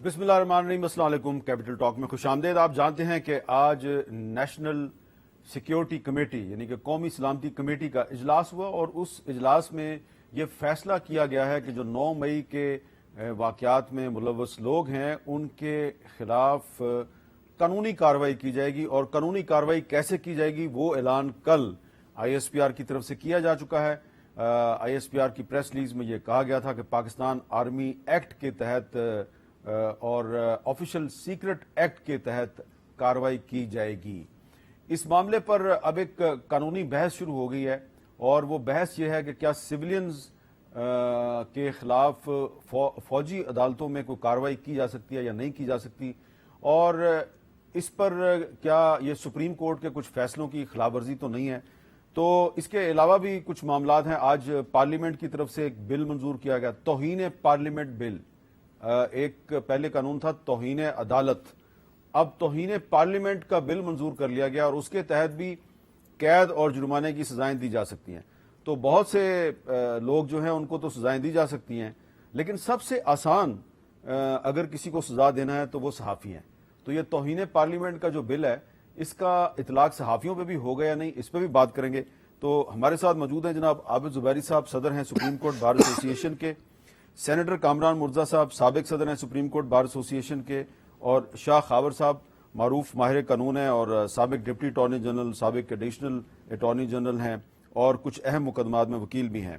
बिस्मिल्लाहिर्रहमानिर्रहीम, अस्सलाम वालेकुम। कैपिटल टॉक में खुशामदीद। आप जानते हैं कि आज नेशनल सिक्योरिटी कमेटी यानी कि कौमी सलामती कमेटी का इजलास हुआ और उस इजलास में ये फैसला किया गया है कि जो 9 मई के वाकयात में मुलव्वस लोग हैं उनके खिलाफ कानूनी कार्रवाई की जाएगी। और कानूनी कार्रवाई कैसे की जाएगी वो ऐलान कल ISPR की तरफ से किया जा चुका है। ISPR की प्रेस रिलीज में ये कहा गया था कि पाकिस्तान आर्मी एक्ट के तहत और ऑफिशियल सीक्रेट एक्ट के तहत कार्रवाई की जाएगी। इस मामले पर अब एक कानूनी बहस शुरू हो गई है और वो बहस ये है कि क्या सिविलियंस के खिलाफ फौजी अदालतों में कोई कार्रवाई की जा सकती है या नहीं की जा सकती, और इस पर क्या ये सुप्रीम कोर्ट के कुछ फैसलों की खिलाफवर्जी तो नहीं है। तो इसके अलावा भी कुछ मामलात हैं। आज पार्लियामेंट की तरफ से एक बिल मंजूर किया गया, तौहीन पार्लियामेंट बिल। एक पहले कानून था तौहीन अदालत, अब तौहीन पार्लियामेंट का बिल मंजूर कर लिया गया और उसके तहत भी कैद और जुर्माने की सजाएं दी जा सकती हैं। तो बहुत से लोग जो हैं उनको तो सजाएं दी जा सकती हैं, लेकिन सबसे आसान अगर किसी को सजा देना है तो वो सहाफ़ी हैं। तो ये तौहीन पार्लियामेंट का जो बिल है इसका इतलाक सहाफ़ियों पे भी हो गया नहीं, इस पर भी बात करेंगे। तो हमारे साथ मौजूद हैं जनाब आबिद जुबैरी साहब, सदर हैं सुप्रीम कोर्ट बार एसोसिएशन के, सेनेटर कामरान मुर्जा साहब साबिक सदर हैं सुप्रीम कोर्ट बार एसोसिएशन के, और शाह खावर साहब मारूफ माहिर कानून हैं और साबिक डिप्टी अटॉर्नी जनरल, साबिक एडिशनल अटॉर्नी जनरल हैं और कुछ अहम मुकदमात में वकील भी हैं।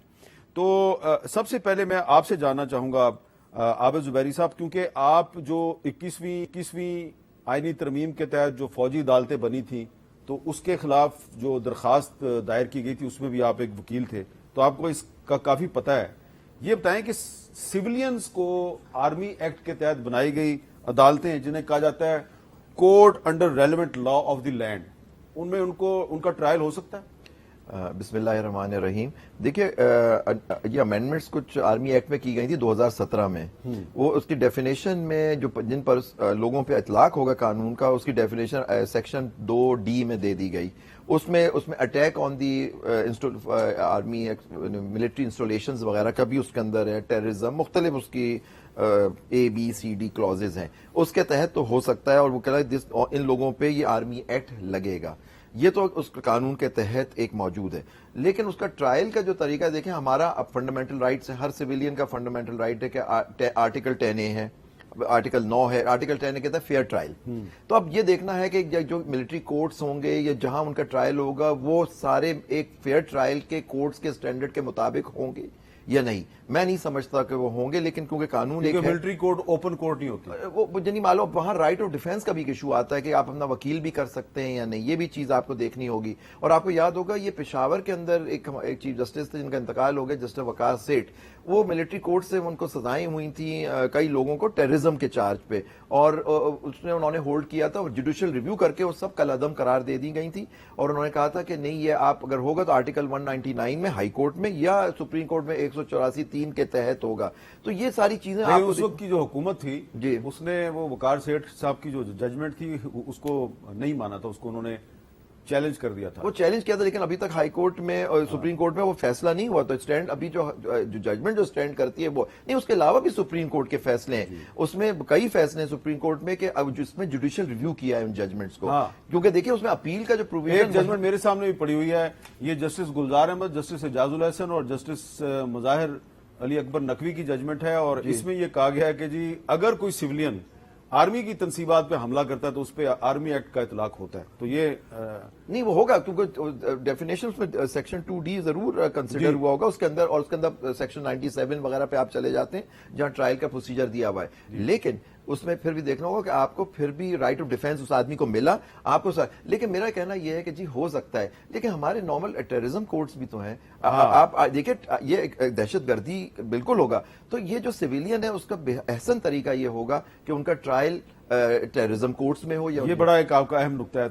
तो सबसे पहले मैं आपसे जानना चाहूंगा आबिद जुबैरी साहब, क्योंकि आप जो 21वीं आईनी तरमीम के तहत जो फौजी अदालतें बनी थी तो उसके खिलाफ जो दरखास्त दायर की गई थी उसमें भी आप एक वकील थे, तो आपको इसका काफी पता है। ये बताएं कि सिविलियंस को आर्मी एक्ट के तहत बनाई गई अदालतें जिन्हें कहा जाता है court under relevant law of the land, उनमें उनका ट्रायल हो सकता है? बिस्मिल्लाहिर्रहमानिर्रहीम। देखिए, ये अमेंडमेंट्स कुछ आर्मी एक्ट में की गई थी 2017 में। वो उसकी डेफिनेशन में जो जिन पर लोगों पे इतलाक होगा कानून का, उसकी डेफिनेशन सेक्शन 2D में दे दी गई। उसमें attack on the army military installations वगैरह का भी उसके अंदर है, टेररिज्म, मुख्तलिफ उसकी ABCD क्लॉजेज हैं, उसके तहत तो हो सकता है। और वो कह रहा है इन लोगों पे ये आर्मी एक्ट लगेगा, ये तो उस कानून के तहत एक मौजूद है। लेकिन उसका ट्रायल का जो तरीका देखें, हमारा फंडामेंटल राइट्स है, हर सिविलियन का फंडामेंटल राइट है कि आर्टिकल 10A है, आर्टिकल 9 है, आर्टिकल 10 कहता है फेयर ट्रायल। तो अब ये देखना है कि जो मिलिट्री कोर्ट्स होंगे या जहां उनका ट्रायल होगा वो सारे एक फेयर ट्रायल के कोर्ट्स के स्टैंडर्ड के मुताबिक होंगे या नहीं। मैं नहीं समझता कि वो होंगे, लेकिन क्योंकि कानून एक मिलिट्री कोर्ट ओपन कोर्ट नहीं होती, वो जनी मालूम वहां राइट ऑफ डिफेंस का भी इशू आता है कि आप अपना वकील भी कर सकते हैं या नहीं, ये भी चीज आपको देखनी होगी। और आपको याद होगा ये पेशावर के अंदर एक चीफ जस्टिस थे जिनका इंतकाल हो गया, जस्टिस वकार सेठ, वो मिलिट्री कोर्ट से उनको सजाएं हुई थी कई लोगों को टेररिज्म के चार्ज पे, और उसने उन्होंने होल्ड किया था और जुडिशियल रिव्यू करके वो सब कलअदम करार दे दी गई थी। और उन्होंने कहा था कि नहीं, ये आप अगर होगा तो आर्टिकल 199 में हाई कोर्ट में या सुप्रीम कोर्ट में 184(3) के तहत होगा। तो ये सारी चीजें उस वक्त की जो हुकूमत थी जी, उसने वो वकार सेठ साहब की जो जजमेंट थी उसको नहीं माना था, उसको उन्होंने चैलेंज कर दिया था। वो चैलेंज किया था, लेकिन अभी तक हाई कोर्ट में और सुप्रीम कोर्ट में वो फैसला नहीं हुआ। तो स्टैंड अभी जो जजमेंट जो स्टैंड करती है वो नहीं, उसके अलावा भी सुप्रीम कोर्ट के फैसले हैं, उसमें कई फैसले हैं सुप्रीम कोर्ट में कि अब जिसमें जुडिशियल रिव्यू किया है उन जजमेंट्स को। क्योंकि देखिए उसमें अपील का जो प्रोविजन, एक जजमेंट मेरे सामने भी पड़ी हुई है, ये जस्टिस गुलजार अहमद, जस्टिस एजाजुल हसन और जस्टिस मुजाहिर अली अकबर नकवी की जजमेंट है। और इसमें यह कहा गया है कि जी अगर कोई सिविलियन आर्मी की तनसीबात पे हमला करता है तो उस पर आर्मी एक्ट का इतलाक होता है। तो ये नहीं वो होगा, क्योंकि डेफिनेशन में सेक्शन 2D जरूर कंसिडर हुआ होगा उसके अंदर, और उसके अंदर सेक्शन 97 वगैरह पे आप चले जाते हैं जहां ट्रायल का प्रोसीजर दिया हुआ है। लेकिन उसमें फिर भी देखना होगा कि आपको फिर भी राइट ऑफ डिफेंस उस आदमी को मिला आपको। लेकिन मेरा कहना यह है कि जी हो सकता है, लेकिन हमारे नॉर्मल टेररिज्म कोर्ट्स भी तो हैं। आप देखिए ये दहशतगर्दी बिल्कुल होगा, तो ये जो सिविलियन है उसका बेहसन तरीका ये होगा कि उनका ट्रायल टेररिज्म कोर्ट्स में हो। या ये बड़ा एक आपका अहम नुकता है।